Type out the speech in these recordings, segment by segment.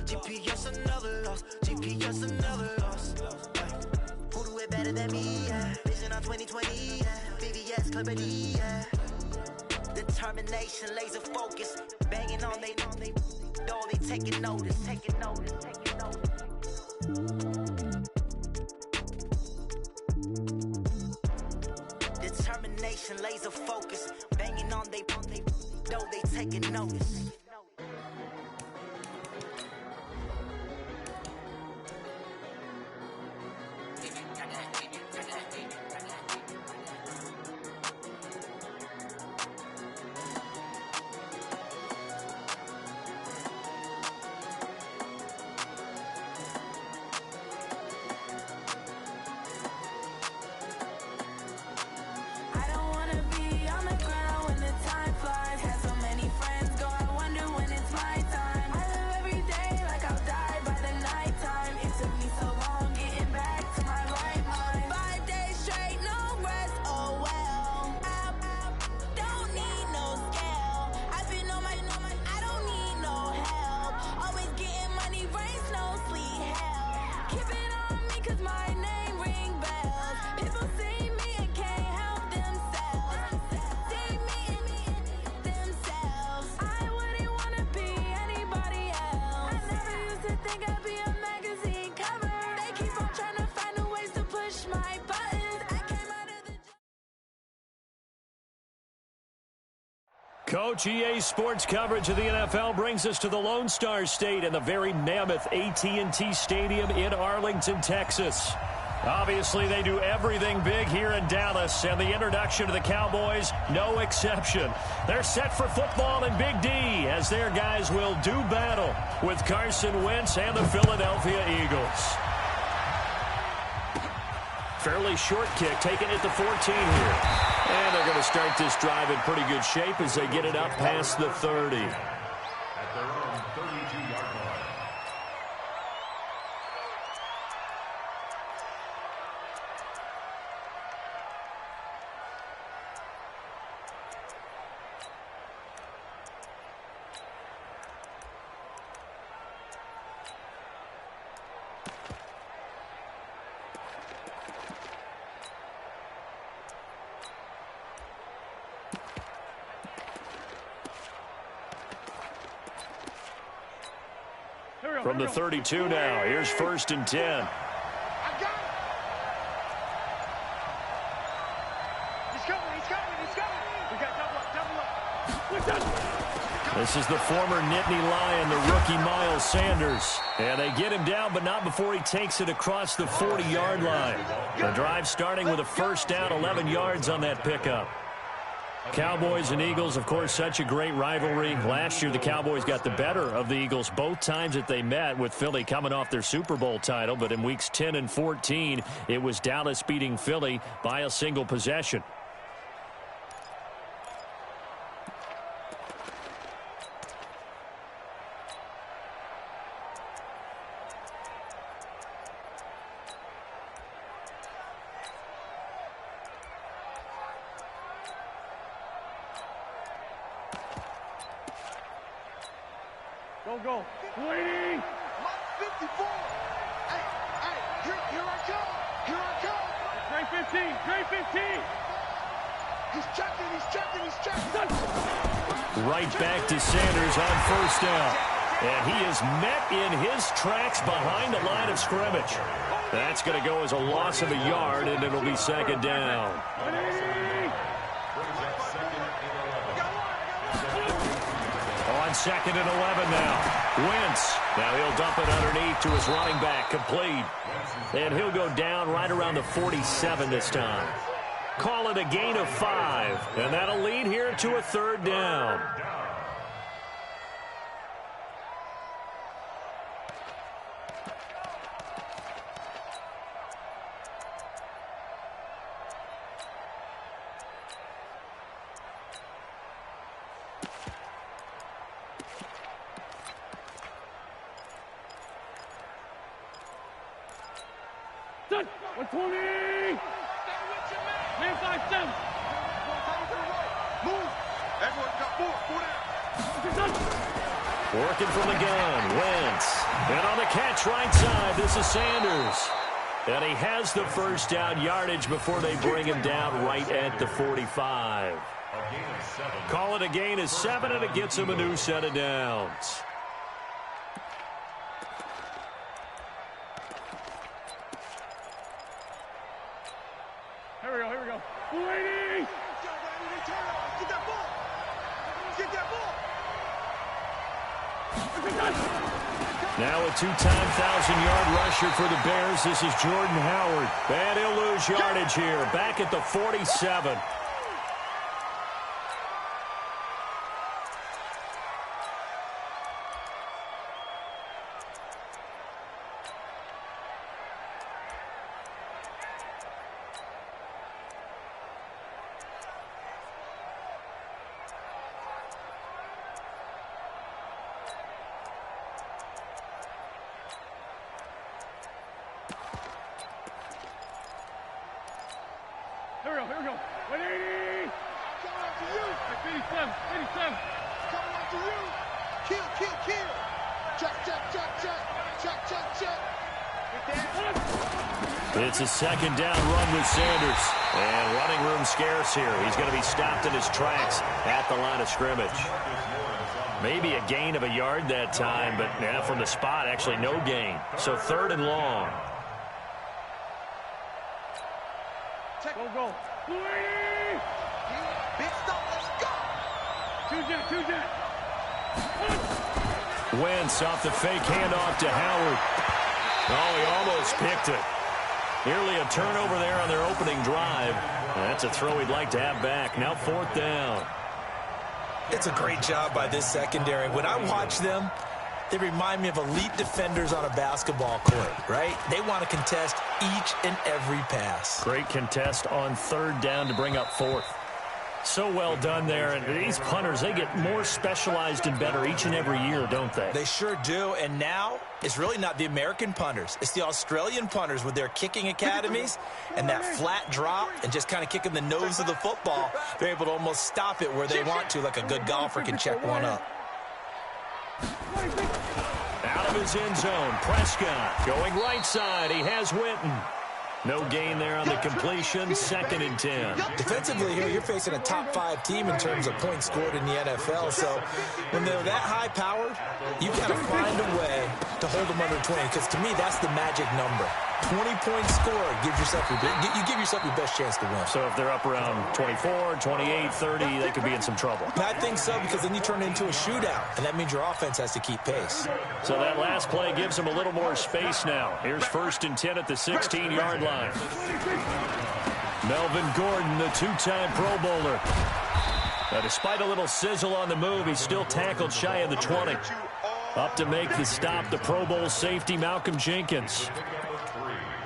GPS another loss. GPS another loss. Who do it better than me? Yeah. Vision on 2020. Yeah. VVS clarity. Yeah. Determination, laser focus. Banging on they door. They taking notice. Taking notice. Taking notice. Determination, laser focus. Banging on they door. They taking notice. Coach, EA Sports coverage of the NFL brings us to the Lone Star State and the very mammoth AT&T Stadium in Arlington, Texas. Obviously, they do everything big here in Dallas, and the introduction to the Cowboys, no exception. They're set for football in Big D as their guys will do battle with Carson Wentz and the Philadelphia Eagles. Fairly short kick, taking it to 14 here. And they're going to start this drive in pretty good shape as they get it up past the 30. At their own 32-yard line. From the 32 now, here's 1st and 10. This is the former Nittany Lion, the rookie Miles Sanders. And they get him down, but not before he takes it across the 40-yard line. The drive starting with a first down, 11 yards on that pickup. Cowboys and Eagles, of course, such a great rivalry. Last year, the Cowboys got the better of the Eagles both times that they met, with Philly coming off their Super Bowl title. But in weeks 10 and 14, it was Dallas beating Philly by a single possession. Go. Waiting. 54. Hey, here I come. Here I come. Trey 15. He's checking. Right back to Sanders on first down. And he is met in his tracks behind the line of scrimmage. That's going to go as a loss of a yard, and it'll be second down. On 2nd and 11 now. Wentz. Now he'll dump it underneath to his running back. Complete. And he'll go down right around the 47 this time. Call it a gain of 5. And that'll lead here to a 3rd down. Done. 120. Man 5-7. Move. Everyone got 4. 4 down. Working from the gun. Wentz. And on the catch right side, this is Sanders. And he has the first down yardage before they bring him down right at the 45. Call it a gain of 7, and it gets him a new set of downs. Here we go. 280! Get that ball! Get that ball! Now a two-time 1,000-yard rusher for the Bears. This is Jordan Howard. And he'll lose yardage here. Back at the 47. Here we go. 180! Coming after you! 87! Coming after you! Kill! Check! It's a second down run with Sanders. And running room scarce here. He's going to be stopped in his tracks at the line of scrimmage. Maybe a gain of a yard that time, but now from the spot, actually no gain. So 3rd and long. Go. 280! Big stop, let's go! Two jet. Wentz off the fake handoff to Howard. Oh, he almost picked it. Nearly a turnover there on their opening drive. That's a throw he'd like to have back. Now 4th down. It's a great job by this secondary. When I watch them, they remind me of elite defenders on a basketball court, right? They want to contest each and every pass. Great contest on 3rd down to bring up 4th. So well done there. And these punters, they get more specialized and better each and every year, don't they? They sure do. And now it's really not the American punters. It's the Australian punters with their kicking academies and that flat drop and just kind of kicking the nose of the football. They're able to almost stop it where they want to, like a good golfer can check one up. Out of his end zone, Prescott going right side. He has Winton. No gain there on the completion. 2nd and 10. Defensively here, you're facing a top 5 team in terms of points scored in the NFL. So when they're that high-powered, you got to find a way to hold them under 20. Because to me, that's the magic number. 20 points scored, you give yourself your best chance to win. So if they're up around 24, 28, 30, they could be in some trouble. I think so, because then you turn it into a shootout, and that means your offense has to keep pace. So that last play gives them a little more space now. Here's 1st and 10 at the 16-yard line. Melvin Gordon, the two-time Pro Bowler. Now, despite a little sizzle on the move, he's still tackled shy of the 20. Up to make the stop, the Pro Bowl safety, Malcolm Jenkins.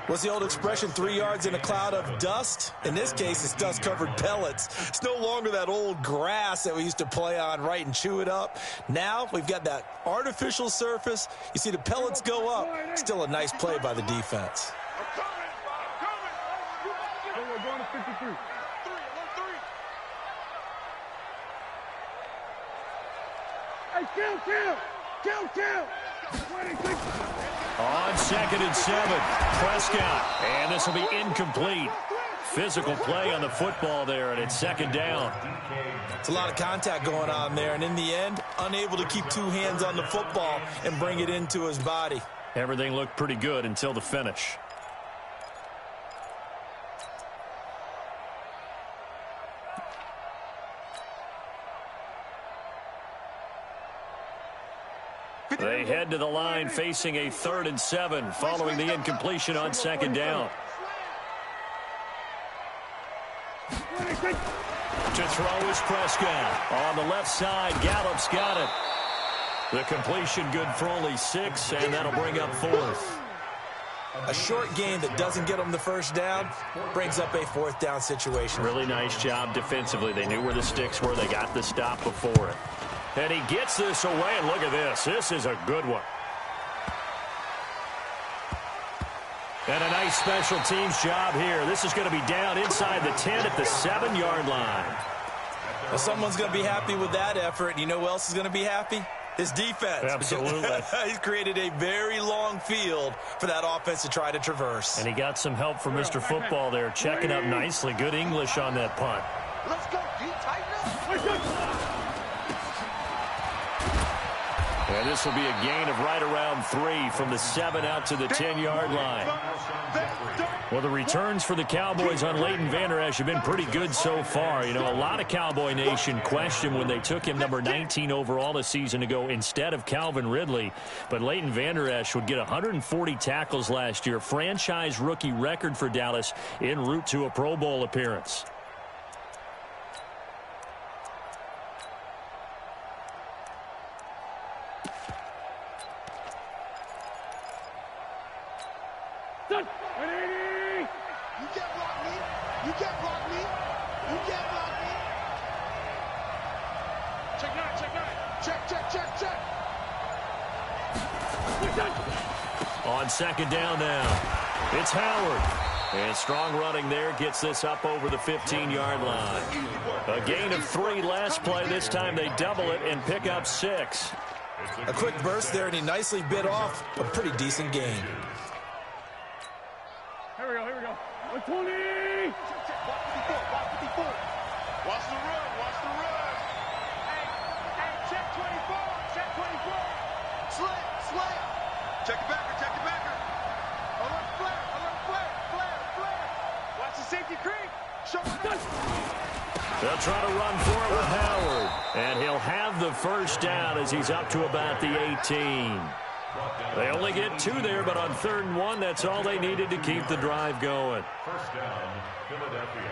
What's the old expression, 3 yards in a cloud of dust? In this case, it's dust-covered pellets. It's no longer that old grass that we used to play on, right, and chew it up. Now we've got that artificial surface. You see the pellets go up. Still a nice play by the defense. We're going to 53. 3. Hey, kill! 26. On 2nd and 7, Prescott. And this will be incomplete. Physical play on the football there, and it's 2nd down. It's a lot of contact going on there, and in the end, unable to keep 2 hands on the football and bring it into his body. Everything looked pretty good until the finish. They head to the line facing a 3rd and 7 following the incompletion on 2nd down. To throw is Prescott. On the left side, Gallup's got it. The completion good for only 6, and that'll bring up 4th. A short gain that doesn't get them the first down brings up a 4th down situation. Really nice job defensively. They knew where the sticks were. They got the stop before it. And he gets this away, and look at this. This is a good one. And a nice special teams job here. This is going to be down inside the 10 at the 7-yard line. Well, someone's going to be happy with that effort. You know who else is going to be happy? His defense. Absolutely. He's created a very long field for that offense to try to traverse. And he got some help from Mr. Football there, checking up nicely. Good English on that punt. Let's go, D. Tighten up. And this will be a gain of right around 3 from the 7 out to the 10-yard line. Well, the returns for the Cowboys on Leighton Vander Esch have been pretty good so far. You know, a lot of Cowboy Nation questioned when they took him number 19 overall a season ago instead of Calvin Ridley. But Leighton Vander Esch would get 140 tackles last year, franchise rookie record for Dallas en route to a Pro Bowl appearance. On second down now, it's Howard. And strong running there gets this up over the 15-yard line. A gain of 3 last play. This time they double it and pick up 6. A quick burst there, and he nicely bit off a pretty decent gain. Here we go. 120. Watch the run. Hey, check 24. Slam. Check your backer. Alert flare. Watch the safety creep. Show me. They'll try to run for it with Howard. And he'll have the first down as he's up to about the 18. They only get 2 there, but on 3rd and 1, that's all they needed to keep the drive going. First down, Philadelphia.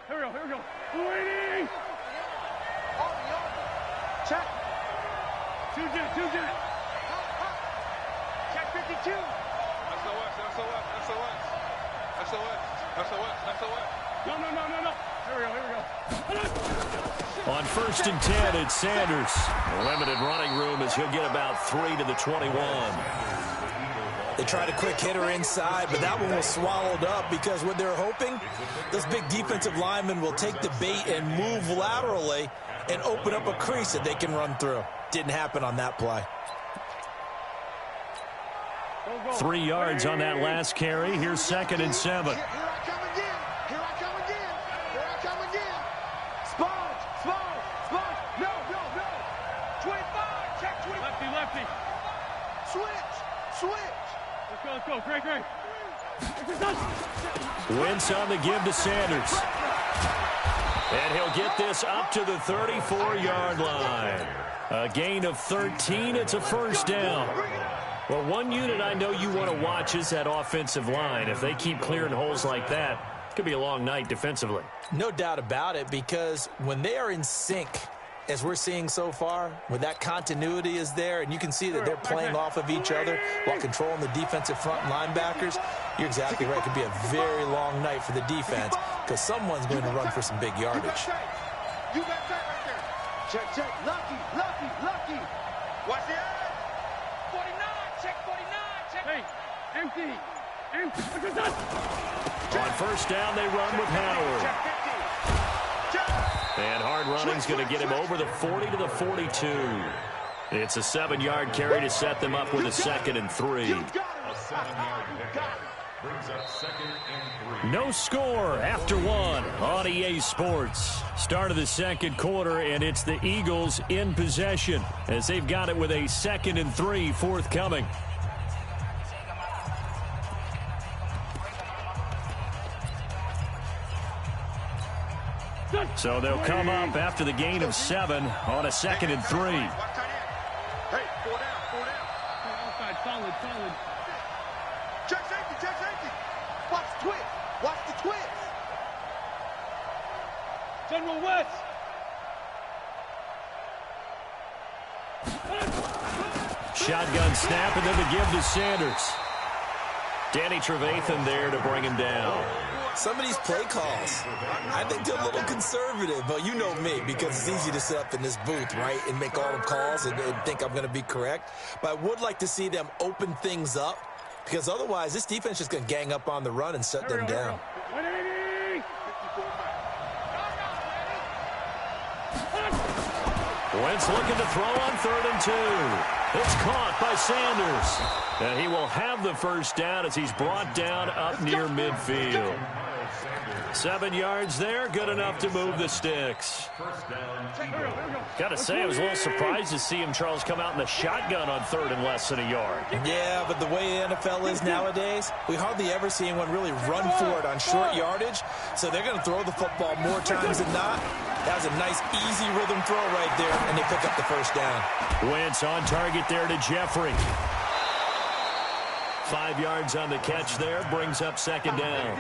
Here we go. Waiting. Check. Two jet. Check 52. SOS. No. Here we go. On 1st and 10, it's Sanders. Limited running room as he'll get about 3 to the 21. They tried a quick hitter inside, but that one was swallowed up because what they're hoping, those big defensive linemen will take the bait and move laterally and open up a crease that they can run through. Didn't happen on that play. 3 yards on that last carry. Here's 2nd and 7. Here I come again. Sponge. No. 25. Check 25. Lefty. Switch. Let's go. Great. Wentz on the give to Sanders. And he'll get this up to the 34-yard line. A gain of 13. It's a first down. Well, one unit I know you want to watch is that offensive line. If they keep clearing holes like that, it could be a long night defensively. No doubt about it, because when they are in sync, as we're seeing so far, when that continuity is there, and you can see that they're playing off of each other while controlling the defensive front linebackers, you're exactly right. It could be a very long night for the defense because someone's going to run for some big yardage. You got that right there. Check. Lucky. Watch the edge. 49. Check 49. Check. Hey, empty. On first down, they run with Howard. And hard running's going to get him over the 40 to the 42. It's a 7-yard carry to set them up with a 2nd and 3. A 7-yard pickup brings up 2nd and 3. No score after 1 on EA Sports. Start of the second quarter, and it's the Eagles in possession as they've got it with a 2nd and 3 forthcoming. So they'll come up after the gain of 7 on a 2nd and 3. Hey, 4 down. Outside, solid. Check safety. Watch the twist. General West. Shotgun snap, and then the give to Sanders. Danny Trevathan there to bring him down. Some of these play calls, I think they're a little conservative, but you know me, because it's easy to sit up in this booth, right, and make all the calls and think I'm going to be correct. But I would like to see them open things up, because otherwise this defense is just going to gang up on the run and shut them down. 180. Wentz looking to throw on 3rd and 2. It's caught by Sanders. And he will have the first down as he's brought down up near midfield. 7 yards there, good enough to move the sticks. Got to say, I was a little surprised to see him, Charles, come out in the shotgun on 3rd and less than a yard. Yeah, but the way the NFL is nowadays, we hardly ever see anyone really run for it on short yardage. So they're going to throw the football more times than not. That was a nice, easy rhythm throw right there, and they pick up the first down. Wentz on target there to Jeffrey. 5 yards on the catch there, brings up 2nd down.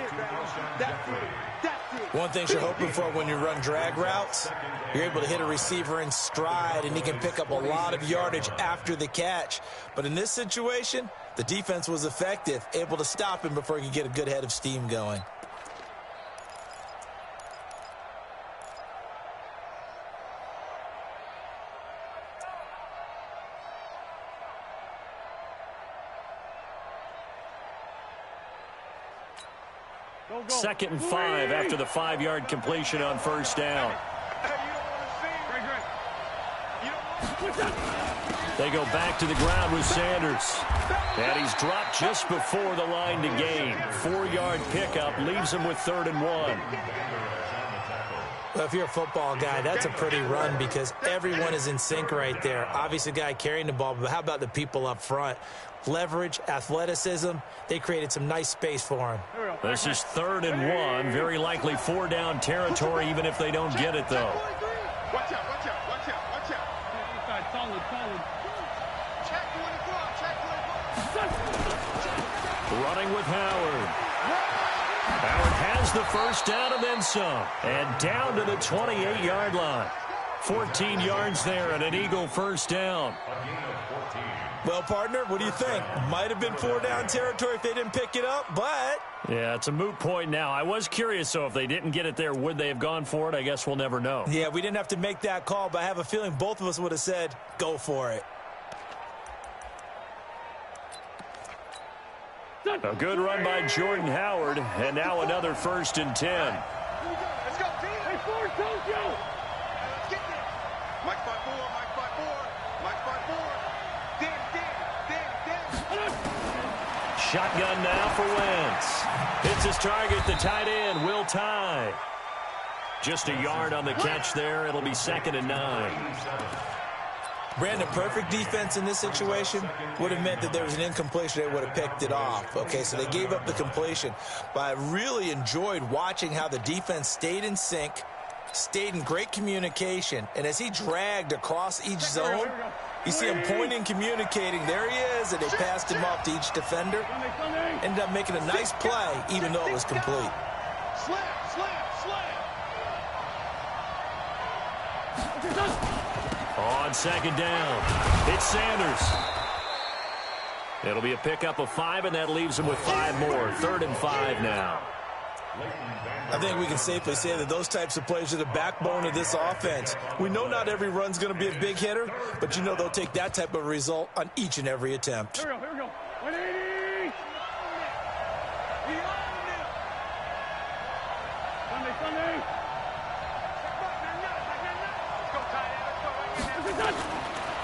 One thing you're hoping for when you run drag routes, you're able to hit a receiver in stride, and he can pick up a lot of yardage after the catch. But in this situation, the defense was effective, able to stop him before he could get a good head of steam going. Second and 5 after the 5-yard completion on 1st down. They go back to the ground with Sanders. And he's dropped just before the line to gain. 4-yard pickup leaves him with 3rd and 1. Well, if you're a football guy, that's a pretty run because everyone is in sync right there. Obviously, the guy carrying the ball, but how about the people up front? Leverage, athleticism, they created some nice space for him. This is 3rd and 1. Very likely 4-down territory, even if they don't get it, though. Watch out, watch out, watch out, watch out. Solid. Check Running with Howard. Howard has the first down and then some. And down to the 28-yard line. 14 yards there and an Eagle first down. Well, partner, what do you think? Might have been 4-down territory if they didn't pick it up, but... Yeah, it's a moot point now. I was curious, so if they didn't get it there, would they have gone for it? I guess we'll never know. Yeah, we didn't have to make that call, but I have a feeling both of us would have said, go for it. A good run by Jordan Howard, and now another 1st and 10. Let's go, team. Hey, Ford, Tokyo. Let's get there. Mike 5-4, Mike 5-4, Mike 5-4. Damn. Shotgun now for Wentz. Hits his target, the tight end, Will Tye. Just a yard on the catch there. It'll be 2nd and 9. Brandon, perfect defense in this situation would have meant that there was an incompletion. They would have picked it off. Okay, so they gave up the completion. But I really enjoyed watching how the defense stayed in sync, stayed in great communication. And as he dragged across each zone, you see him pointing, communicating. There he is, and they passed him off to each defender. Ended up making a nice play, even though it was complete. Slam. On 2nd down, it's Sanders. It'll be a pickup of 5, and that leaves him with 5 more. 3rd and 5 now. I think we can safely say that those types of plays are the backbone of this offense. We know not every run's going to be a big hitter, but you know they'll take that type of result on each and every attempt. Here we go. 180. Sunday.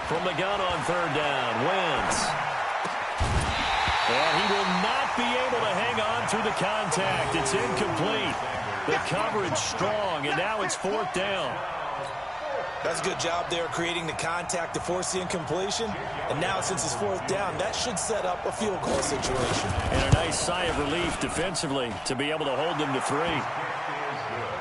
From the gun on 3rd down, Wentz. And he will not be able to hang on through the contact. It's incomplete. The coverage strong, and now it's 4th down. That's a good job there creating the contact to force the incompletion. And now since it's 4th down, that should set up a field goal situation. And a nice sigh of relief defensively to be able to hold them to 3.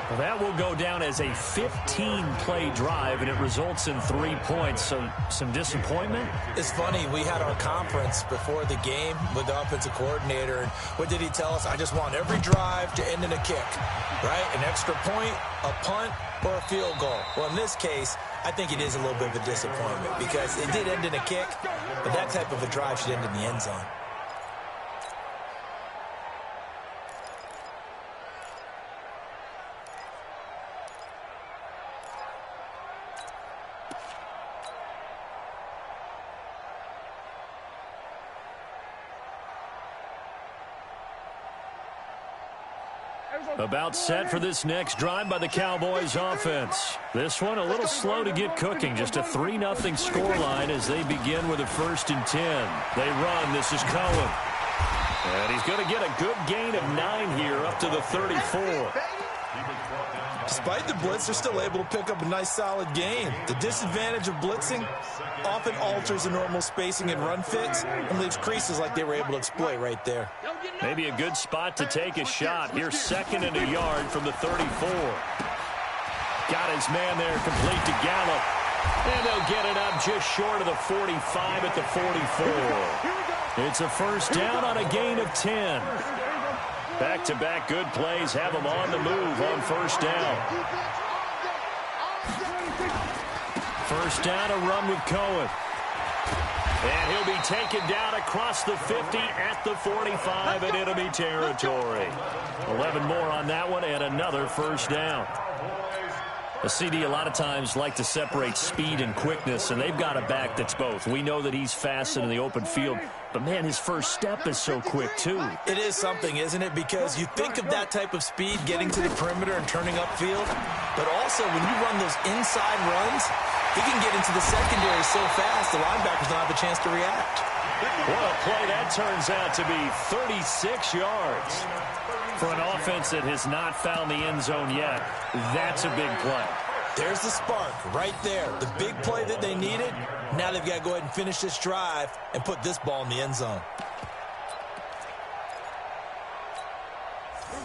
Well, that will go down as a 15-play drive, and it results in 3 points. So some disappointment? It's funny. We had our conference before the game with the offensive coordinator, and what did he tell us? I just want every drive to end in a kick, right? An extra point, a punt, or a field goal. Well, in this case, I think it is a little bit of a disappointment because it did end in a kick, but that type of a drive should end in the end zone. About set for this next drive by the Cowboys offense. This one a little slow to get cooking. Just a 3-0 scoreline as they begin with a 1st and 10. They run. This is Cohen. And he's going to get a good gain of 9 here up to the 34. Despite the blitz, they're still able to pick up a nice solid gain. The disadvantage of blitzing often alters the normal spacing and run fits and leaves creases like they were able to exploit right there. Maybe a good spot to take a shot. Here's 2nd and a yard from the 34. Got his man there, complete to Gallup. And they'll get it up just short of the 45 at the 44. It's a 1st down on a gain of 10. Back-to-back good plays have them on the move on 1st down. 1st down, a run with Cohen. And he'll be taken down across the 50 at the 45 in enemy territory. 11 more on that one and another 1st down. The CD a lot of times like to separate speed and quickness, and they've got a back that's both. We know that he's fast in the open field, but, man, his first step is so quick, too. It is something, isn't it? Because you think of that type of speed getting to the perimeter and turning upfield, but also when you run those inside runs, he can get into the secondary so fast the linebackers don't have a chance to react. What a play that turns out to be, 36 yards. For an offense that has not found the end zone yet, that's a big play. There's the spark right there. The big play that they needed. Now they've got to go ahead and finish this drive and put this ball in the end zone.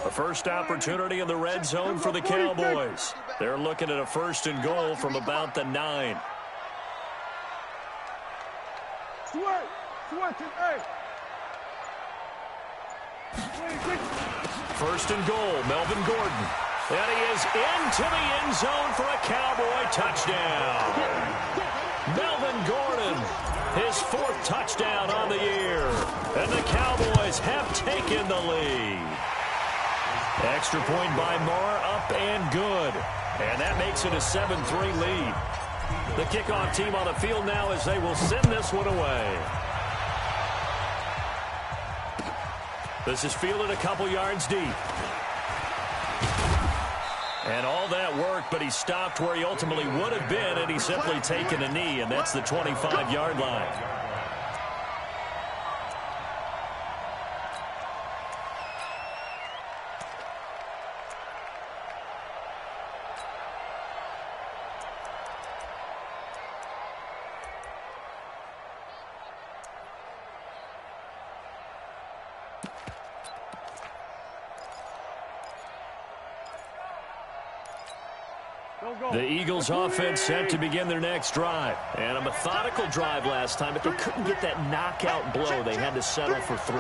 A first opportunity in the red zone for the Cowboys. They're looking at a 1st and goal from about the 9. First and goal, Melvin Gordon. And he is into the end zone for a Cowboy touchdown. Melvin Gordon, his 4th touchdown on the year. And the Cowboys have taken the lead. Extra point by Marr, up and good. And that makes it a 7-3 lead. The kickoff team on the field now as they will send this one away. This is fielded a couple yards deep. And all that work, but he stopped where he ultimately would have been, and he's simply taken a knee, and that's the 25-yard line. The Eagles offense set to begin their next drive. And a methodical drive last time, but they couldn't get that knockout blow. They had to settle for 3.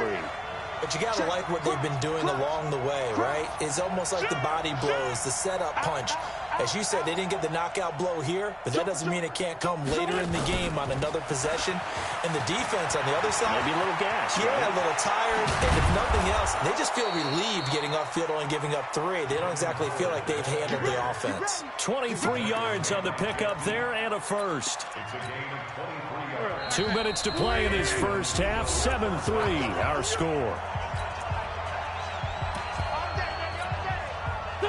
But you got to like what they've been doing along the way, right? It's almost like the body blows, the setup punch. As you said, they didn't get the knockout blow here, but that doesn't mean it can't come later in the game on another possession. And the defense on the other side, maybe a little gas. Yeah, right? A little tired. And if nothing else, they just feel relieved getting upfield, only giving up 3. They don't exactly feel like they've handled the offense. 23 yards on the pickup there and a 1st. 2 minutes to play in this first half. 7-3 our score.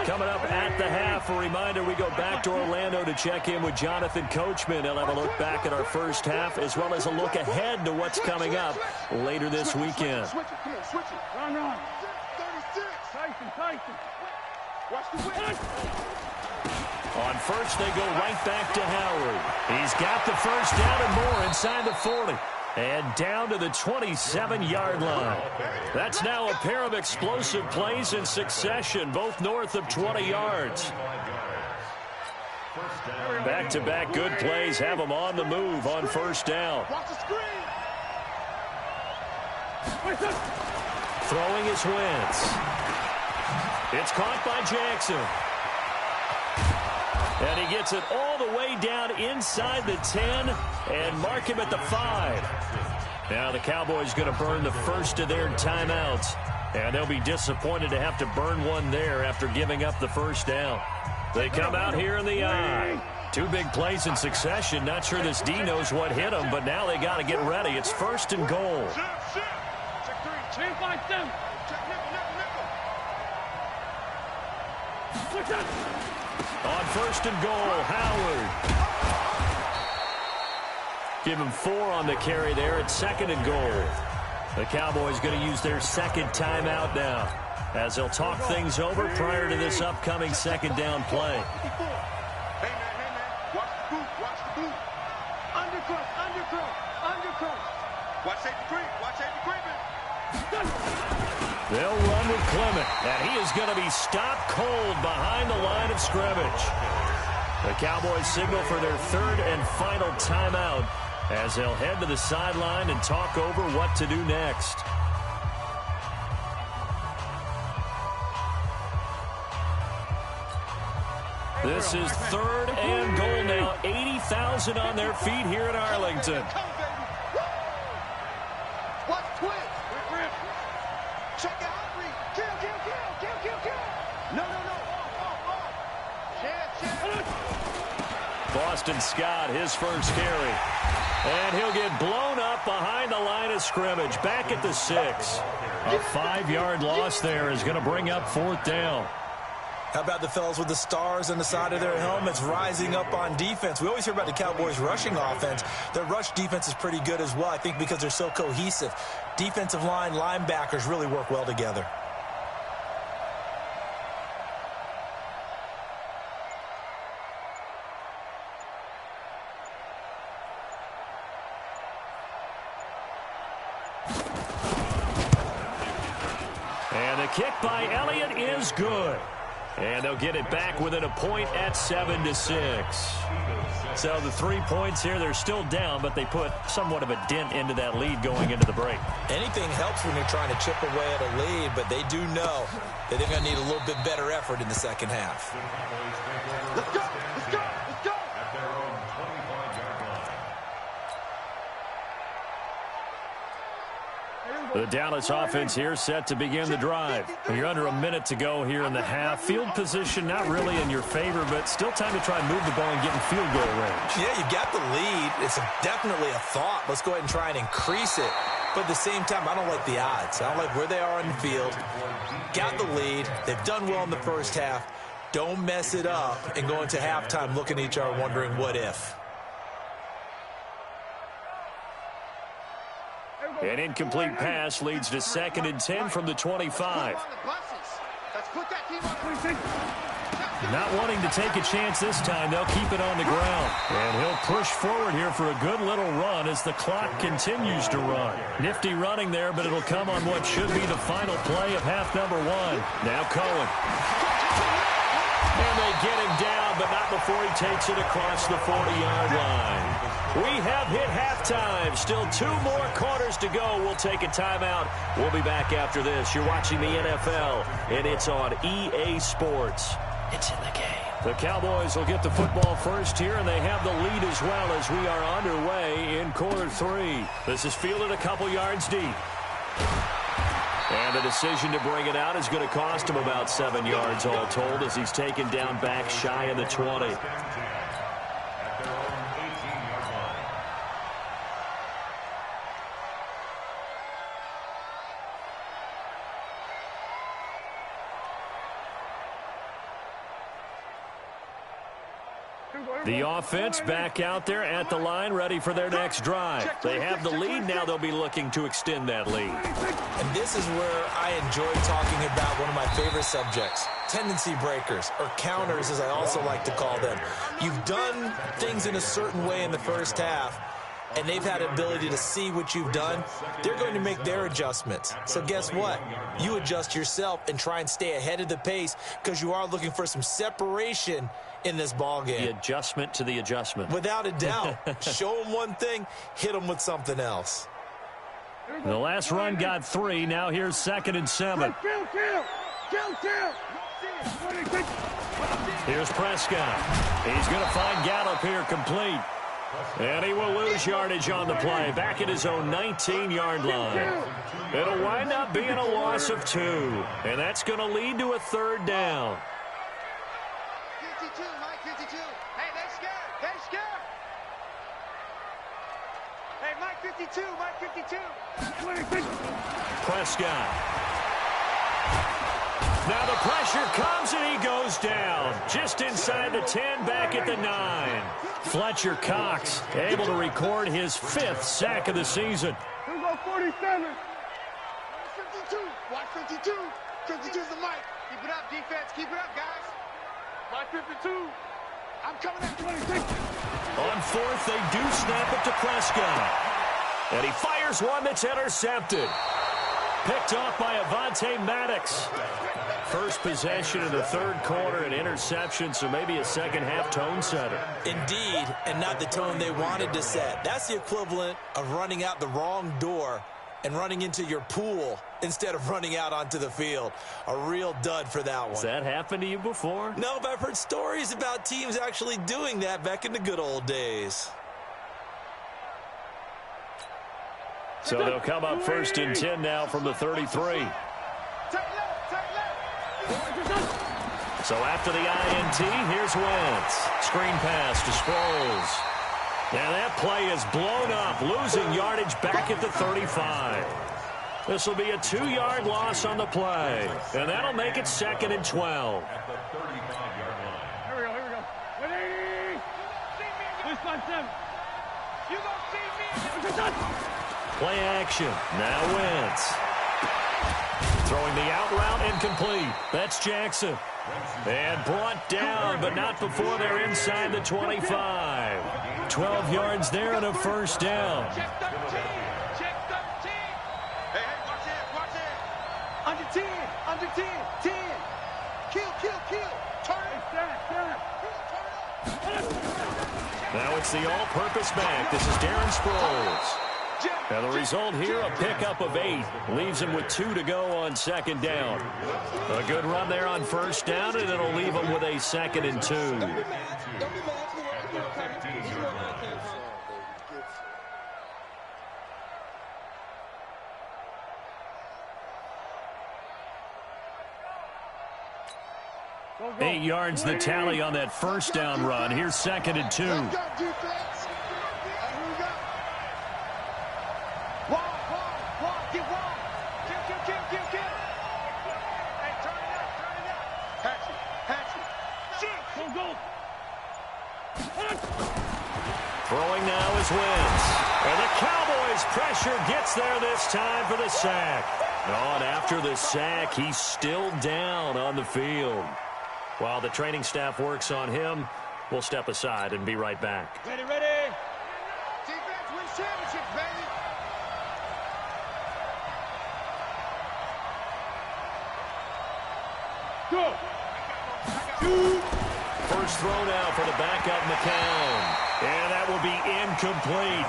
Coming up at the half, a reminder, we go back to Orlando to check in with Jonathan Coachman. He'll have a look back at our first half as well as a look ahead to what's coming up later this weekend. Switch it, come on, switch it. Run. 36. Tyson. Watch the win. On first, they go right back to Howard. He's got the 1st down and more inside the 40. And down to the 27-yard line. That's now a pair of explosive plays in succession, both north of 20 yards. Back-to-back good plays have them on the move on 1st down. Throwing is Wentz. It's caught by Jackson. And he gets it all the way down inside the 10 and mark him at the 5. Now the Cowboys going to burn the first of their timeouts. And they'll be disappointed to have to burn one there after giving up the 1st down. They come out here in the eye. 2 big plays in succession. Not sure this D knows what hit him, but now they got to get ready. It's 1st and goal. Check 3. Check 5-7. Check nickel. On first and goal, Howard. Give him 4 on the carry there at second and goal. The Cowboys going to use their second timeout now, as they'll talk things over prior to this upcoming second down play. Hey, man, watch the boot, watch the boot. Undercut. Watch safety creep, creeping. They'll run with Clement, and he is going to be stopped cold behind the line of scrimmage. The Cowboys signal for their third and final timeout as they'll head to the sideline and talk over what to do next. This is third and goal now. 80,000 on their feet here in Arlington. Watch twitch. Check out. Kill. No. Boston Scott, his first carry. And he'll get blown up behind the line of scrimmage. Back at the 6. A 5-yard loss there is going to bring up 4th down. How about the fellas with the stars on the side of their helmets rising up on defense? We always hear about the Cowboys' rushing offense. Their rush defense is pretty good as well, I think, because they're so cohesive. Defensive line, linebackers really work well together. And the kick by Elliott is good. And they'll get it back within a point at 7-6. So the 3 points here, they're still down, but they put somewhat of a dent into that lead going into the break. Anything helps when you're trying to chip away at a lead, but they do know that they're going to need a little bit better effort in the second half. Let's go. At their own 25-yard line. The Dallas offense here set to begin the drive. You're under a minute to go here in the half. Field position not really in your favor, but still time to try and move the ball and get in field goal range. Yeah, you got the lead. It's definitely a thought. Let's go ahead and try and increase it. But at the same time, I don't like the odds. I don't like where they are on the field. Got the lead. They've done well in the first half. Don't mess it up and go into halftime looking at each other wondering what if. An incomplete pass leads to 2nd and 10 from the 25. Not wanting to take a chance this time, they'll keep it on the ground. And he'll push forward here for a good little run as the clock continues to run. Nifty running there, but it'll come on what should be the final play of half number 1. Now Cohen. And they get him down, but not before he takes it across the 40-yard line. We have hit halftime. Still 2 more quarters to go. We'll take a timeout. We'll be back after this. You're watching the NFL, and it's on EA Sports. It's in the game. The Cowboys will get the football first here, and they have the lead as well as we are underway in quarter 3. This is fielded a couple yards deep. And the decision to bring it out is going to cost him about 7 yards all told as he's taken down back shy of the 20. The offense back out there at the line, ready for their next drive. They have the lead. Now they'll be looking to extend that lead. And this is where I enjoy talking about one of my favorite subjects, tendency breakers, or counters as I also like to call them. You've done things in a certain way in the first half, and they've had the ability to see what you've done. They're going to make their adjustments. So guess what? You adjust yourself and try and stay ahead of the pace because you are looking for some separation in this ball game. The adjustment to the adjustment. Without a doubt. Show them one thing, hit them with something else. The last run got 3. Now here's 2nd and 7. Here's Prescott. He's going to find Gallup here complete. And he will lose yardage on the play. Back at his own 19-yard line. It'll wind up being a loss of 2. And that's going to lead to a 3rd down. 52, Mike 52. Hey, they scared. They scared. Hey, Mike 52, Mike 52. Prescott. Now the pressure comes and he goes down. Just inside the 10, back at the 9. Fletcher Cox able to record his 5th sack of the season. Here we go, 47. 52. Watch 52. 52's the mic. Keep it up, defense. Keep it up, guys. Watch 52. I'm coming at 26. On 4th, they do snap it to Prescott. And he fires one that's intercepted. Picked off by Avonte Maddox. First possession in the 3rd quarter, an interception, so maybe a second-half tone setter. Indeed, and not the tone they wanted to set. That's the equivalent of running out the wrong door and running into your pool instead of running out onto the field. A real dud for that one. Has that happened to you before? No, but I've heard stories about teams actually doing that back in the good old days. So they'll come up 1st and 10 now from the 33. So after the INT, here's Wentz. Screen pass to Sproles. Now that play is blown up, losing yardage back at the 35. This will be a 2-yard loss on the play, and that'll make it 2nd and 12. At the 35-yard line. Here we go. Ready? This one, 7. You gonna see me? Play action. Now Wentz. Throwing the out route incomplete. That's Jackson. And brought down, but not before they're inside the 25. 12 yards there and a 1st down. Check 13. Check 13. Hey, watch it. Under 10. Under 10. 10. Kill. Turn it. Now it's the all-purpose back. This is Darren Sproles. And the result here, a pickup of 8. Leaves him with 2 to go on 2nd down. A good run there on 1st down, and it'll leave him with a 2nd and 2. Go. 8 yards the tally on that 1st down run. Here's 2nd and 2. Let's go, defense. Here we go. Wall. Get wall. Kill. Hey, turn it up. Patch it. Shoot. Go. Throwing now is Wentz. And the Cowboys' pressure gets there this time for the sack. And after the sack, he's still down on the field. While the training staff works on him, we'll step aside and be right back. Ready. Defense wins championships, baby. Go. First throw now for the backup McCown. And that will be incomplete.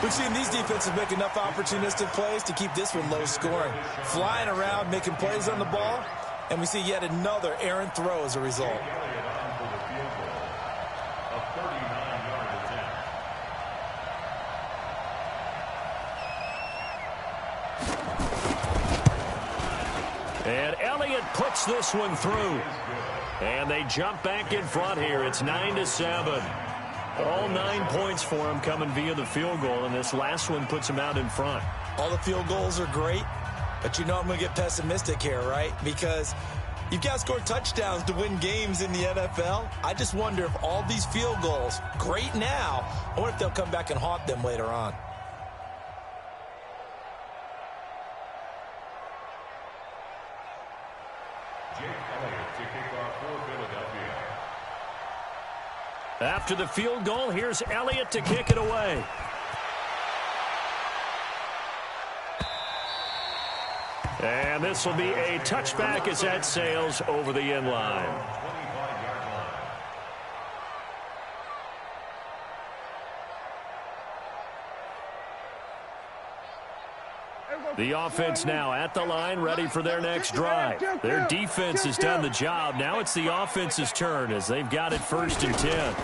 We've seen these defenses make enough opportunistic plays to keep this one low scoring. Flying around, making plays on the ball, and we see yet another errant throw as a result. And Elliott puts this one through. And they jump back in front here. It's 9-7. All 9 points for him coming via the field goal, and this last one puts him out in front. All the field goals are great, but you know I'm going to get pessimistic here, right? Because you've got to score touchdowns to win games in the NFL. I just wonder if all these field goals, great now, I wonder if they'll come back and haunt them later on. After the field goal, here's Elliott to kick it away. And this will be a touchback as that sails over the end line. The offense now at the line, ready for their next drive. Their defense has done the job. Now it's the offense's turn as they've got it 1st and 10.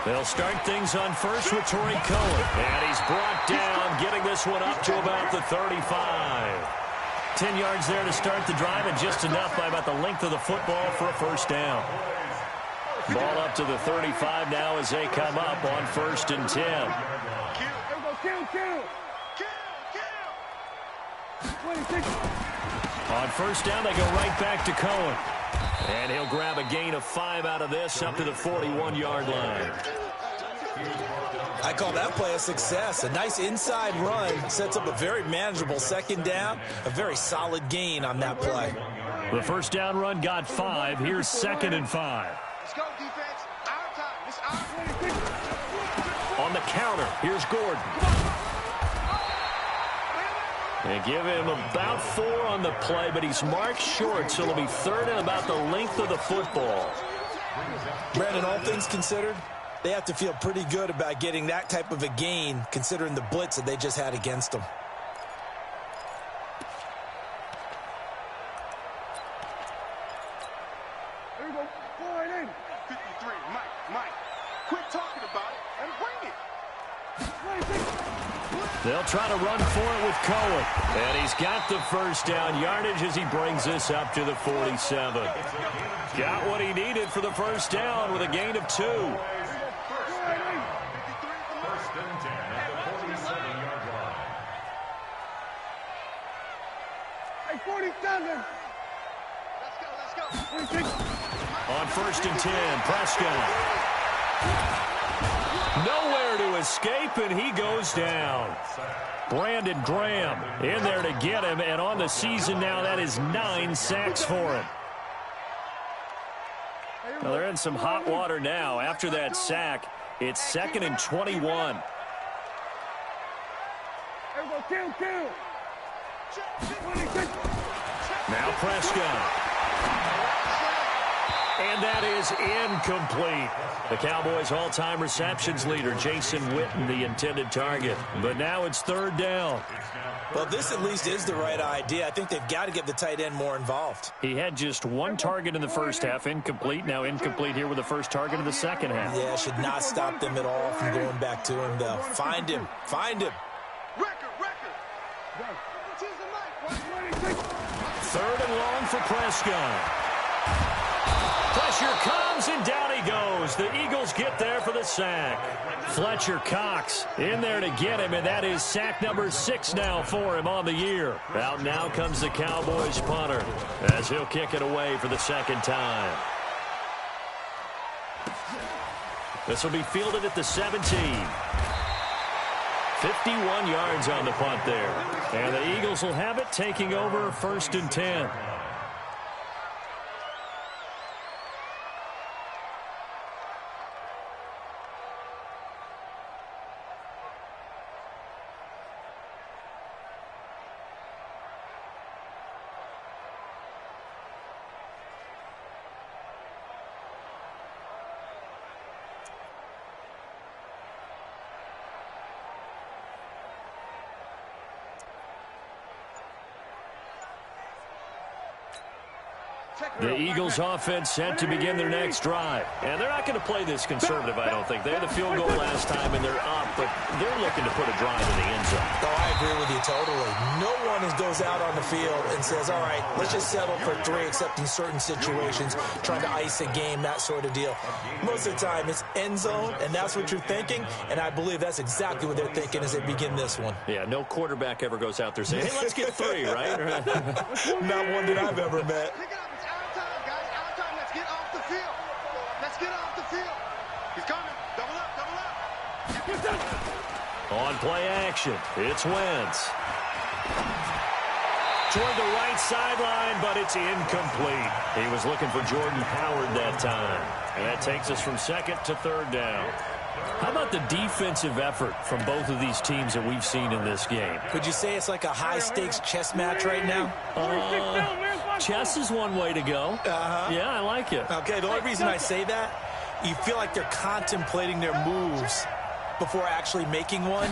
They'll start things on first with Torrey Cohen. And he's brought down, getting this one up to about the 35. 10 yards there to start the drive, and just enough by about the length of the football for a 1st down. Ball up to the 35 now as they come up on 1st and 10. Kill. 26. On first down, they go right back to Cohen. And he'll grab a gain of 5 out of this up to the 41-yard line. I call that play a success. A nice inside run sets up a very manageable second down. A very solid gain on that play. The first down run got 5. Here's 2nd and 5. Let's go, defense. Our time. It's our. On the counter, here's Gordon. They give him about 4 on the play, but he's marked short, so it'll be 3rd and about the length of the football. Brandon, all things considered, they have to feel pretty good about getting that type of a gain, considering the blitz that they just had against them. There you go. Go right in. 53. Mike. Quit talking about it and bring it. They'll try to run for it with Cohen. And he's got the first down yardage as he brings this up to the 47. Got what he needed for the first down with a gain of 2. First and 10 at the 47-yard line. Hey, 47. Let's go. On first and 10, Prescott. Nowhere to escape, and he goes down. Brandon Graham in there to get him, and on the season now, that is 9 sacks for him. Well, they're in some hot water now. After that sack, it's 2nd and 21. Now Prescott. And that is incomplete. The Cowboys' all-time receptions leader, Jason Witten, the intended target. But now it's 3rd down. Well, this at least is the right idea. I think they've got to get the tight end more involved. He had just 1 target in the first half, incomplete. Now incomplete here with the first target of the second half. Yeah, should not stop them at all from going back to him, though. Find him. Find him. Record. 3rd and long for Prescott. Pressure comes, and down he goes. The Eagles get there for the sack. Fletcher Cox in there to get him, and that is sack number 6 now for him on the year. Out now comes the Cowboys punter as he'll kick it away for the 2nd time. This will be fielded at the 17. 51 yards on the punt there. And the Eagles will have it, taking over 1st and 10. The Eagles offense set to begin their next drive. And they're not going to play this conservative, I don't think. They had a field goal last time, and they're up, but they're looking to put a drive in the end zone. Oh, I agree with you totally. No one goes out on the field and says, all right, let's just settle for 3, except in certain situations, trying to ice a game, that sort of deal. Most of the time, it's end zone, and that's what you're thinking, and I believe that's exactly what they're thinking as they begin this one. Yeah, no quarterback ever goes out there saying, hey, let's get 3, right? Not one that I've ever met. Pick it up. It's our time, guys. Our time. Let's get off the field. Let's get off the field. He's coming. Double up. On play action, it's Wentz. Toward the right sideline, but it's incomplete. He was looking for Jordan Howard that time. And that takes us from 2nd to 3rd down. How about the defensive effort from both of these teams that we've seen in this game? Could you say it's like a high-stakes chess match right now? Chess is one way to go. Yeah, I like it. Okay, the only reason I say that, you feel like they're contemplating their moves before actually making one,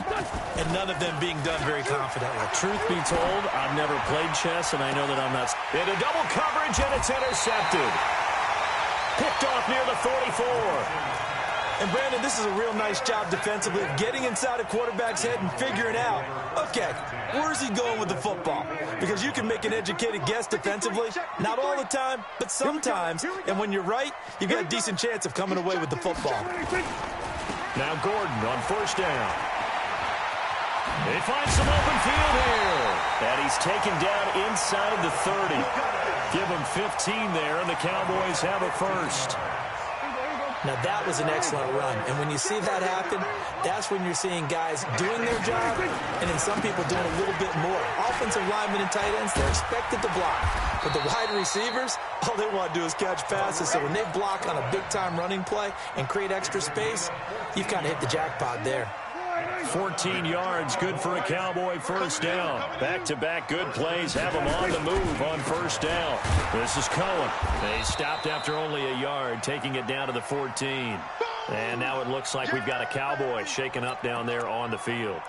and none of them being done very confidently. Truth be told, I've never played chess, and I know that I'm not. Into double coverage, and it's intercepted. Picked off near the 44. And, Brandon, this is a real nice job defensively of getting inside a quarterback's head and figuring out, okay, where's he going with the football? Because you can make an educated guess defensively. Not all the time, but sometimes. And when you're right, you've got a decent chance of coming away with the football. Now Gordon on first down. They find some open field here. And he's taken down inside the 30. Give him 15 there, and the Cowboys have a first. Now, that was an excellent run. And when you see that happen, that's when you're seeing guys doing their job and then some people doing a little bit more. Offensive linemen and tight ends, they're expected to block. But the wide receivers, all they want to do is catch passes. So when they block on a big-time running play and create extra space, you've kind of hit the jackpot there. 14 yards, good for a Cowboy first down. Back-to-back good plays have them on the move on first down. This is Cohen. They stopped after only a yard, taking it down to the 14. And now it looks like we've got a Cowboy shaken up down there on the field.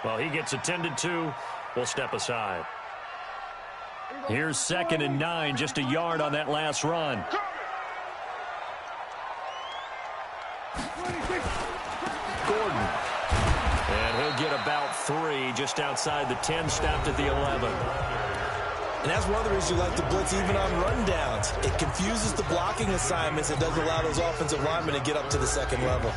Well, he gets attended to. We'll step aside. Here's 2nd and 9, just a yard on that last run. Gordon. And he'll get about 3 just outside the 10, stopped at the 11. And that's one of the reasons you like to blitz even on rundowns. It confuses the blocking assignments. It doesn't allow those offensive linemen to get up to the second level.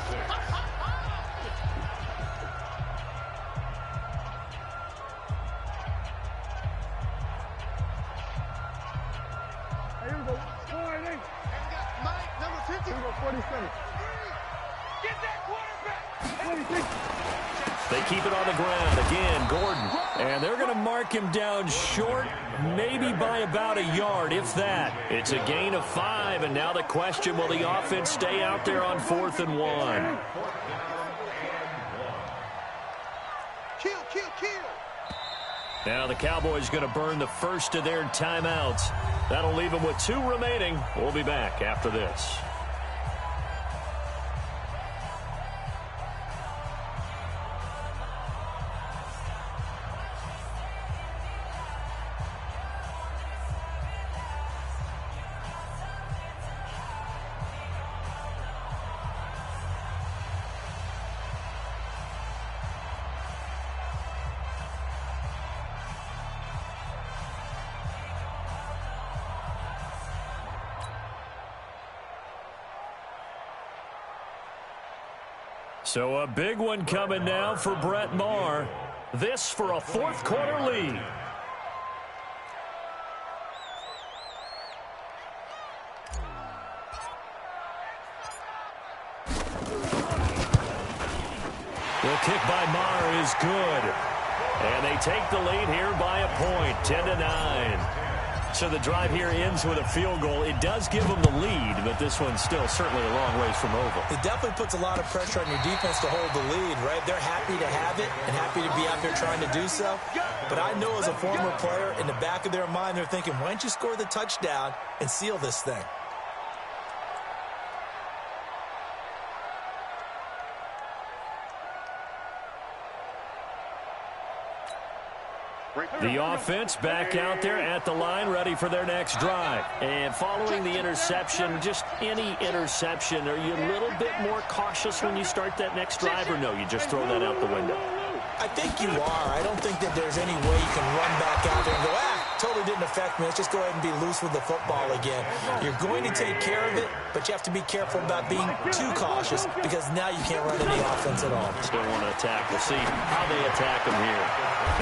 Here we go. 4-8. And we got Mike, number 50. Here we go, 47. Get that quarterback. 26. They keep it on the ground. Again, Gordon. And they're going to mark him down short, maybe by about a yard, if that. It's a gain of 5, and now the question, will the offense stay out there on 4th and 1? Kill, kill, kill. Now the Cowboys going to burn the first of their timeouts. That'll leave them with 2 remaining. We'll be back after this. So a big one coming now for Brett Maher. This for a 4th quarter lead. The kick by Maher is good. And they take the lead here by a point, 10-9. So the drive here ends with a field goal. It does give them the lead, but this one's still certainly a long ways from over. It definitely puts a lot of pressure on your defense to hold the lead, right? They're happy to have it and happy to be out there trying to do so. But I know as a former player, in the back of their mind, they're thinking, why don't you score the touchdown and seal this thing? The offense back out there at the line, ready for their next drive. And following the interception, just any interception, are you a little bit more cautious when you start that next drive, or no, you just throw that out the window? I think you are. I don't think that there's any way you can run back out there and go, totally didn't affect me. Let's just go ahead and be loose with the football again. You're going to take care of it, but you have to be careful about being too cautious because now you can't run any offense at all. Still want to attack. We'll see how they attack him here.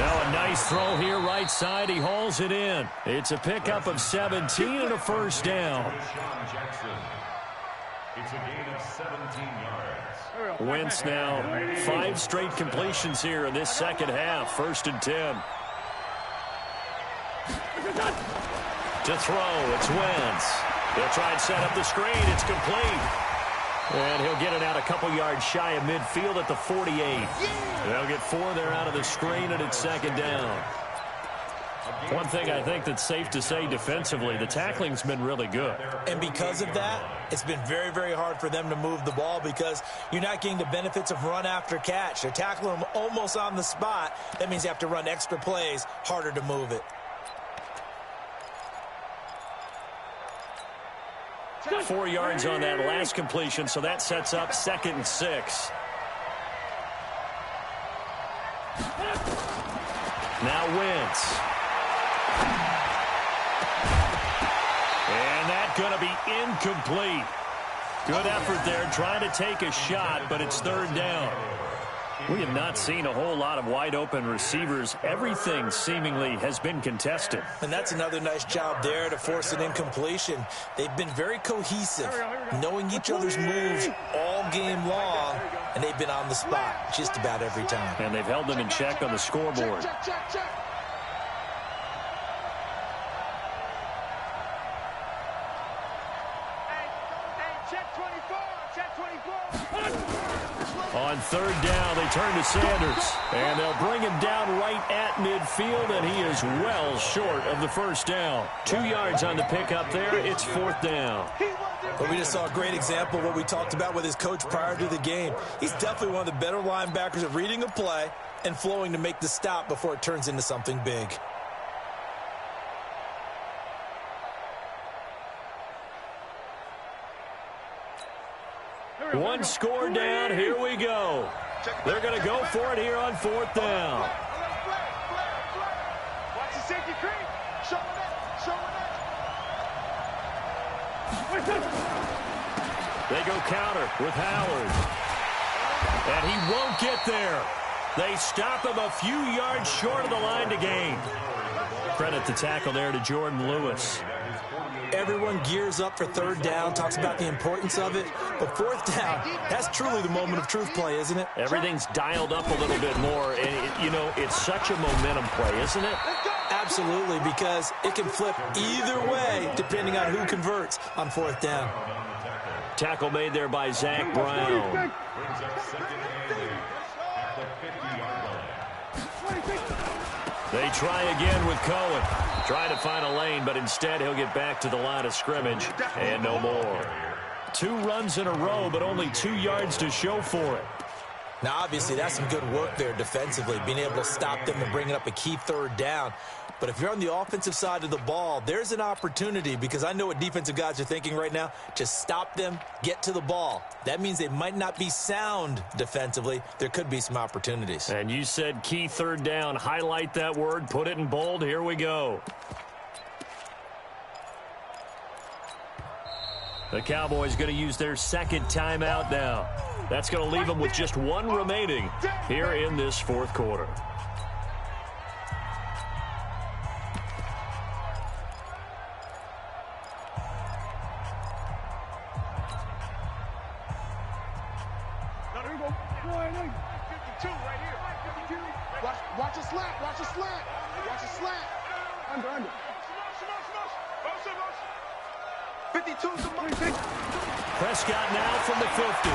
Now a nice throw here right side. He hauls it in. It's a pickup of 17 and a first down. It's a gain of 17 yards. Wentz now 5 straight completions here in this second half. 1st and 10. To throw, it's Wentz. He'll try and set up the screen. It's complete. And he'll get it out a couple yards shy of midfield at the 48. They'll get 4 there out of the screen, and it's 2nd down. One thing I think that's safe to say defensively, the tackling's been really good. And because of that, it's been very, very hard for them to move the ball because you're not getting the benefits of run after catch. They're tackling them almost on the spot. That means you have to run extra plays, harder to move it. 4 yards on that last completion, so that sets up 2nd and 6. Now Wentz. And that's going to be incomplete. Good effort there, trying to take a shot, but it's 3rd down. We have not seen a whole lot of wide-open receivers. Everything seemingly has been contested. And that's another nice job there to force an incompletion. They've been very cohesive, knowing each other's moves all game long, and they've been on the spot just about every time. And they've held them in check on the scoreboard. Check. On third down, they turn to Sanders, and they'll bring him down right at midfield, and he is well short of the first down. 2 yards on the pickup there. It's fourth down. But we just saw a great example of what we talked about with his coach prior to the game. He's definitely one of the better linebackers at reading a play and flowing to make the stop before it turns into something big. One score down. Here we go. They're going to go for it here on fourth down. Watch the safety creep. Show it up. They go counter with Howard. And he won't get there. They stop him a few yards short of the line to gain. Credit the tackle there to Jordan Lewis. Everyone gears up for third down, talks about the importance of it. But fourth down, that's truly the moment of truth play, isn't it? Everything's dialed up a little bit more. And, it's such a momentum play, isn't it? Absolutely, because it can flip either way depending on who converts on fourth down. Tackle made there by Zach Brown. They try again with Cohen. Trying to find a lane, but instead he'll get back to the line of scrimmage and no more. 2 runs in a row, but only 2 yards to show for it. Now, obviously, that's some good work there defensively, being able to stop them and bringing up a key third down. But if you're on the offensive side of the ball, there's an opportunity, because I know what defensive guys are thinking right now. Just stop them, get to the ball. That means they might not be sound defensively. There could be some opportunities. And you said key third down. Highlight that word. Put it in bold. Here we go. The Cowboys going to use their second timeout now. That's going to leave them with just 1 remaining here in this fourth quarter. Watch a slant. Watch a slant. Under. 52 is the money. Prescott now from the 50.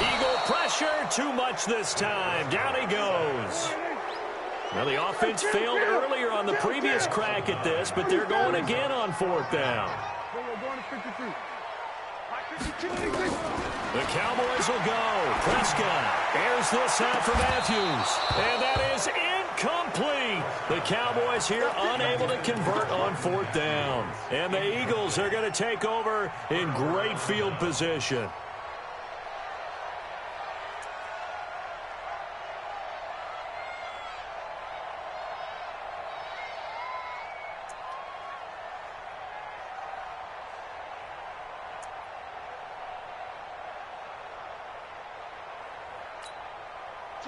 Eagle pressure, too much this time. Down he goes. Now the offense failed earlier on the previous crack at this, but they're going again on fourth down. The Cowboys will go. Prescott airs this out for Matthews. And that is incomplete. The Cowboys here unable to convert on fourth down. And the Eagles are going to take over in great field position.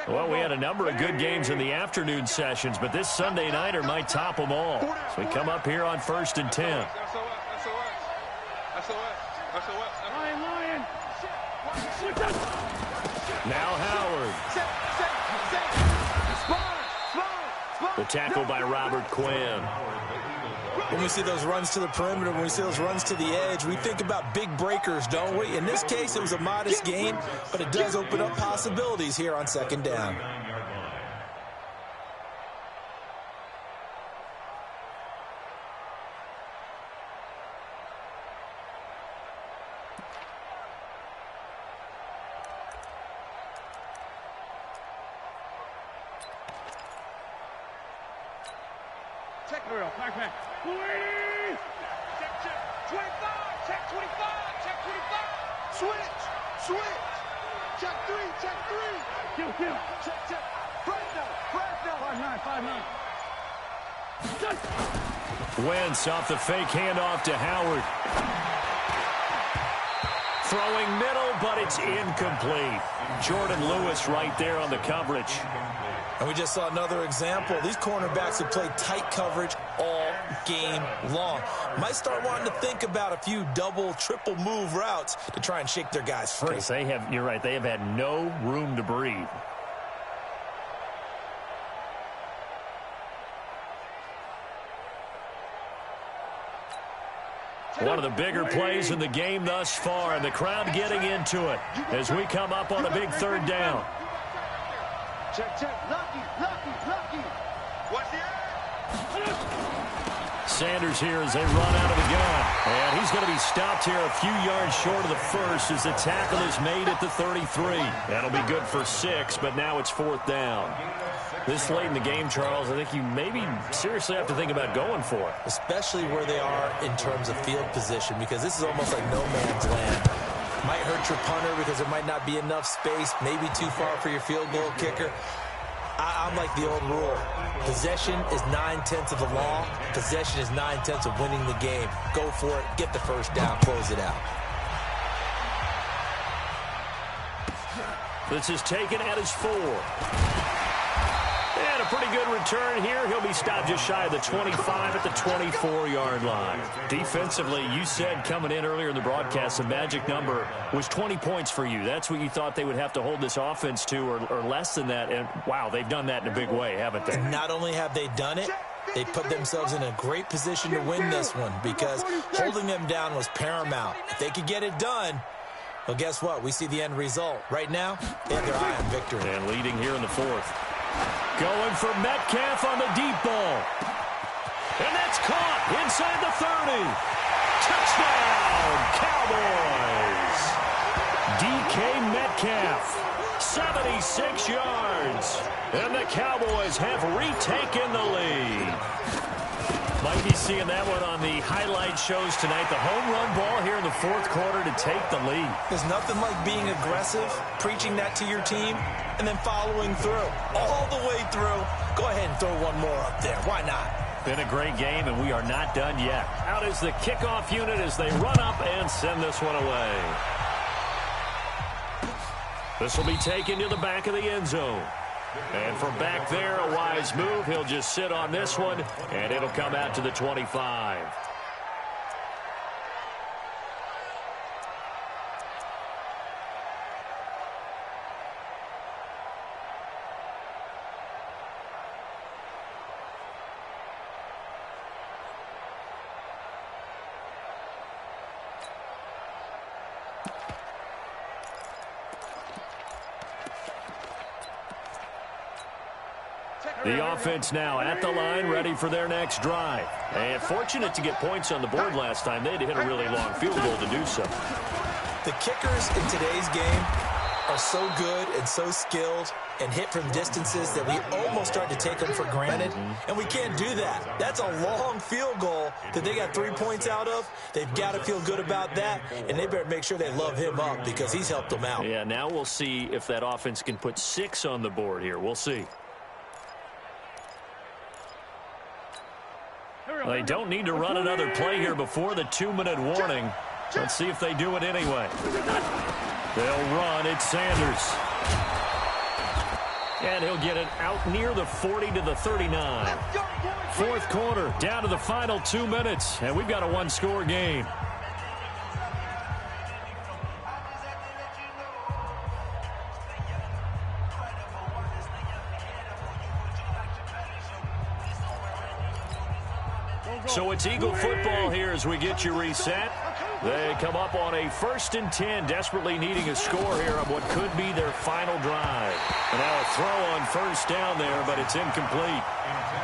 Well, we had a number of good games in the afternoon sessions, but this Sunday nighter might top them all. So we come up here on 1st and 10. Now Howard. The tackle by Robert Quinn. When we see those runs to the perimeter, when we see those runs to the edge, we think about big breakers, don't we? In this case, it was a modest gain, but it does open up possibilities here on second down. Check 25. Check 25. Switch. Check 3. Kill. Check. Breakdown. 5-9. Wentz off the fake handoff to Howard. throwing middle, but it's incomplete. Jordan Lewis right there on the coverage. And we just saw another example. These cornerbacks have played tight coverage all game long. Might start wanting to think about a few double, triple move routes to try and shake their guys free. You're right, they have had no room to breathe. One of the bigger plays in the game thus far, and the crowd getting into it as we come up on a big third down. Check, check. Lucky. Watch the Sanders here as they run out of the gun. And he's going to be stopped here a few yards short of the first as the tackle is made at the 33. That'll be good for 6, but now it's 4th down. This late in the game, Charles, I think you maybe seriously have to think about going for it. Especially where they are in terms of field position, because this is almost like no man's land. Might hurt your punter because there might not be enough space, maybe too far for your field goal kicker. I'm like the old rule. Possession is 9/10 of the law. Possession is 9/10 of winning the game. Go for it. Get the first down. Close it out. This is taken at his 4. And a pretty good return here. He'll be stopped just shy of the 25 at the 24-yard line. Defensively, you said coming in earlier in the broadcast, the magic number was 20 points for you. That's what you thought they would have to hold this offense to, or less than that. And, wow, they've done that in a big way, haven't they? Not only have they done it, they put themselves in a great position to win this one because holding them down was paramount. If they could get it done, well, guess what? We see the end result. Right now, they have their eye on victory. And leading here in the 4th. Going for Metcalf on the deep ball. And that's caught inside the 30. Touchdown, Cowboys. DK Metcalf, 76 yards. And the Cowboys have retaken the lead. Might be seeing that one on the highlight shows tonight. The home run ball here in the 4th quarter to take the lead. There's nothing like being aggressive, preaching that to your team, and then following through. All the way through. Go ahead and throw one more up there. Why not? Been a great game, and we are not done yet. Out is the kickoff unit as they run up and send this one away. This will be taken to the back of the end zone. And from back there, a wise move. He'll just sit on this one, and it'll come out to the 25. The offense now at the line, ready for their next drive. And fortunate to get points on the board last time. They had to hit a really long field goal to do so. The kickers in today's game are so good and so skilled and hit from distances that we almost start to take them for granted. And we can't do that. That's a long field goal that they got 3 points out of. They've got to feel good about that, and they better make sure they love him up because he's helped them out. Yeah, now we'll see if that offense can put 6 on the board here. We'll see. They don't need to run another play here before the 2-minute warning. Let's see if they do it anyway. They'll run. It's Sanders. And he'll get it out near the 40 to the 39. 4th quarter, down to the final 2 minutes, and we've got a one-score game. So it's Eagle football here as we get you reset. They come up on a 1st and 10, desperately needing a score here on what could be their final drive. And now a throw on 1st down there, but it's incomplete.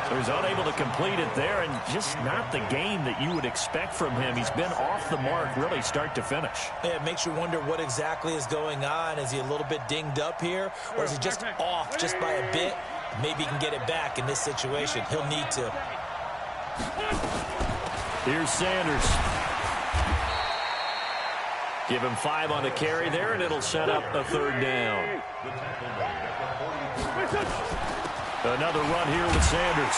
So he's unable to complete it there, and just not the game that you would expect from him. He's been off the mark really start to finish. Yeah, it makes you wonder what exactly is going on. Is he a little bit dinged up here, or is he just off just by a bit? Maybe he can get it back in this situation. He'll need to. Here's Sanders. Give him 5 on the carry there, and it'll set up a 3rd down. Another run here with Sanders.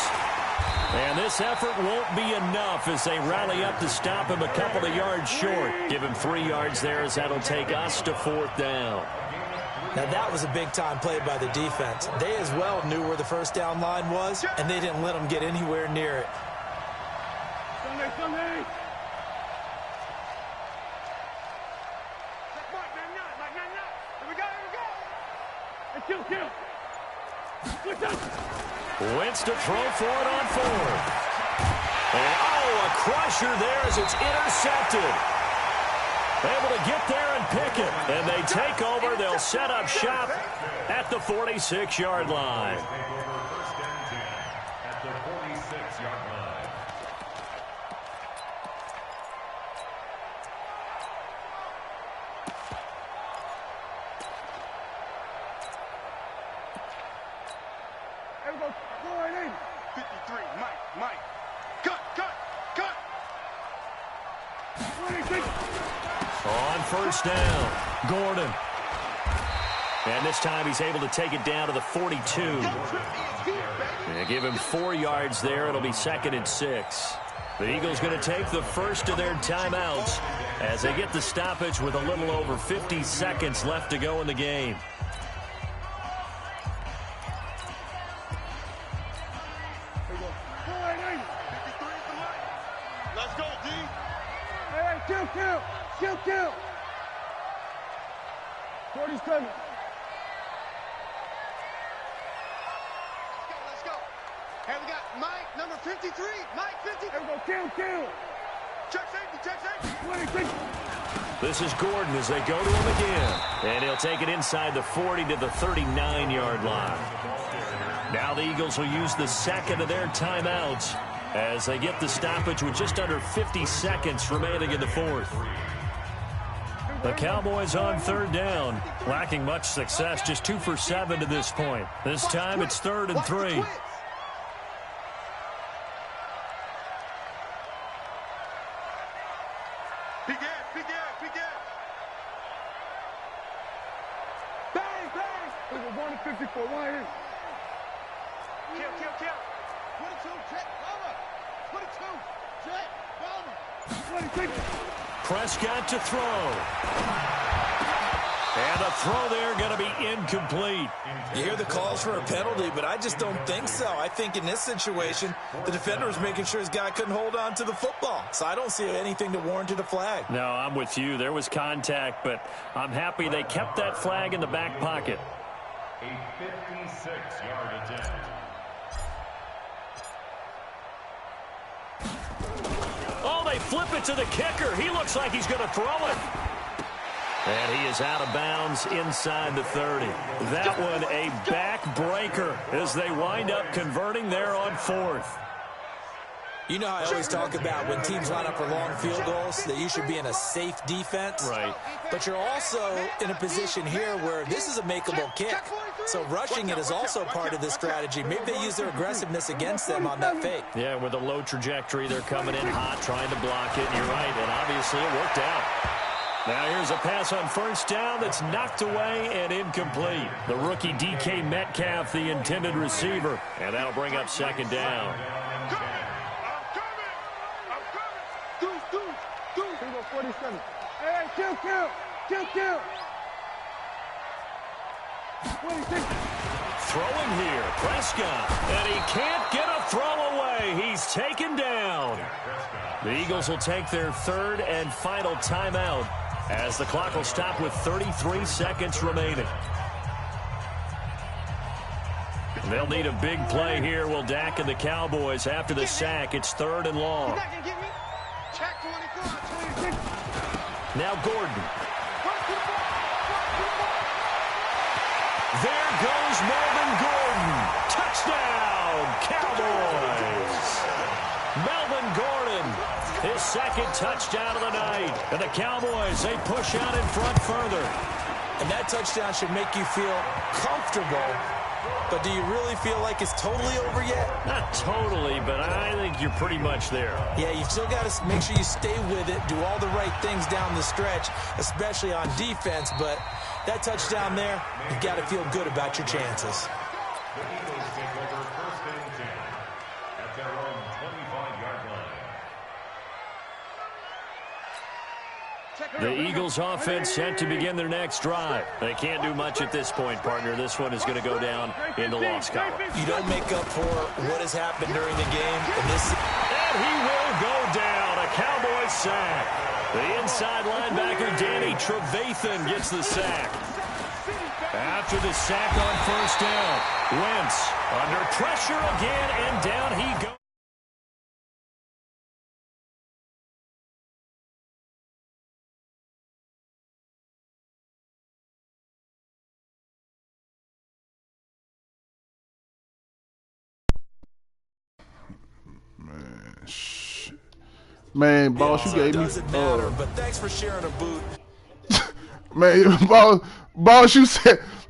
And this effort won't be enough as they rally up to stop him a couple of yards short. Give him 3 yards there as that'll take us to 4th down. Now, that was a big-time play by the defense. They as well knew where the first down line was, and they didn't let them get anywhere near it. Sunday. Kill. Wentz to throw for it on 4th. And, a crusher there as it's intercepted. Able to get there and pick it. And they take over. They'll set up shop at the 46-yard line. At the 46-yard line. There we go. 53, Mike. Cut. 26. On 1st down, Gordon. And this time he's able to take it down to the 42. And give him 4 yards there. It'll be 2nd and 6. The Eagles going to take the first of their timeouts as they get the stoppage with a little over 50 seconds left to go in the game. Let's go, D. Hey, kill. 47. Let's go. Hey, we got Mike, number 53. Mike, 50. There we go, kill. Check safety. 26. This is Gordon as they go to him again. And he'll take it inside the 40 to the 39-yard line. Now the Eagles will use the second of their timeouts as they get the stoppage with just under 50 seconds remaining in the 4th. The Cowboys on 3rd down, lacking much success, just 2 for 7 to this point. This time it's 3rd and 3. Big ass. Bang. There's a 154, one here. Kill. 22, Jet, Palmer. 22, Jet, Palmer. 26. Prescott to throw. And a throw there going to be incomplete. You hear the calls for a penalty, but I just don't think so. I think in this situation, the defender was making sure his guy couldn't hold on to the football. So I don't see anything to warrant a flag. No, I'm with you. There was contact, but I'm happy they kept that flag in the back pocket. A 56-yard attempt. Oh, they flip it to the kicker. He looks like he's going to throw it. And he is out of bounds inside the 30. That one a backbreaker as they wind up converting there on 4th. You know how I always talk about when teams line up for long field goals, that you should be in a safe defense. Right. But you're also in a position here where this is a makeable kick. So rushing it is also part of this strategy. Maybe they use their aggressiveness against them on that fake. Yeah, with a low trajectory, they're coming in hot, trying to block it. You're right, and obviously it worked out. Now here's a pass on 1st down that's knocked away and incomplete. The rookie DK Metcalf, the intended receiver. And that'll bring up 2nd down. Here we go, 47. Hey, kill. 26. Throwing here, Prescott. And he can't get a throw away. He's taken down. The Eagles will take their 3rd and final timeout as the clock will stop with 33 seconds remaining. They'll need a big play here. Will Dak and the Cowboys after the sack. It's 3rd and long. Now Gordon. There goes Melvin Gordon. Touchdown, Cowboys. Melvin Gordon, his 2nd touchdown of the night. And the Cowboys, they push out in front further. And that touchdown should make you feel comfortable. But do you really feel like it's totally over yet? Not totally, but I think you're pretty much there. Yeah, you've still got to make sure you stay with it, do all the right things down the stretch, especially on defense. But that touchdown there, you've got to feel good about your chances. The Eagles take over 1st and 10 at their own The Eagles offense set to begin their next drive. They can't do much at this point, partner. This one is going to go down in the loss column. You don't make up for what has happened during the game. And he will go down. A Cowboy sack. The inside linebacker, Danny Trevathan, gets the sack. After the sack on first down, Wentz under pressure again, and down he goes. Man, boss, you gave me. Doesn't matter, but thanks for sharing a boot. Man, boss, you said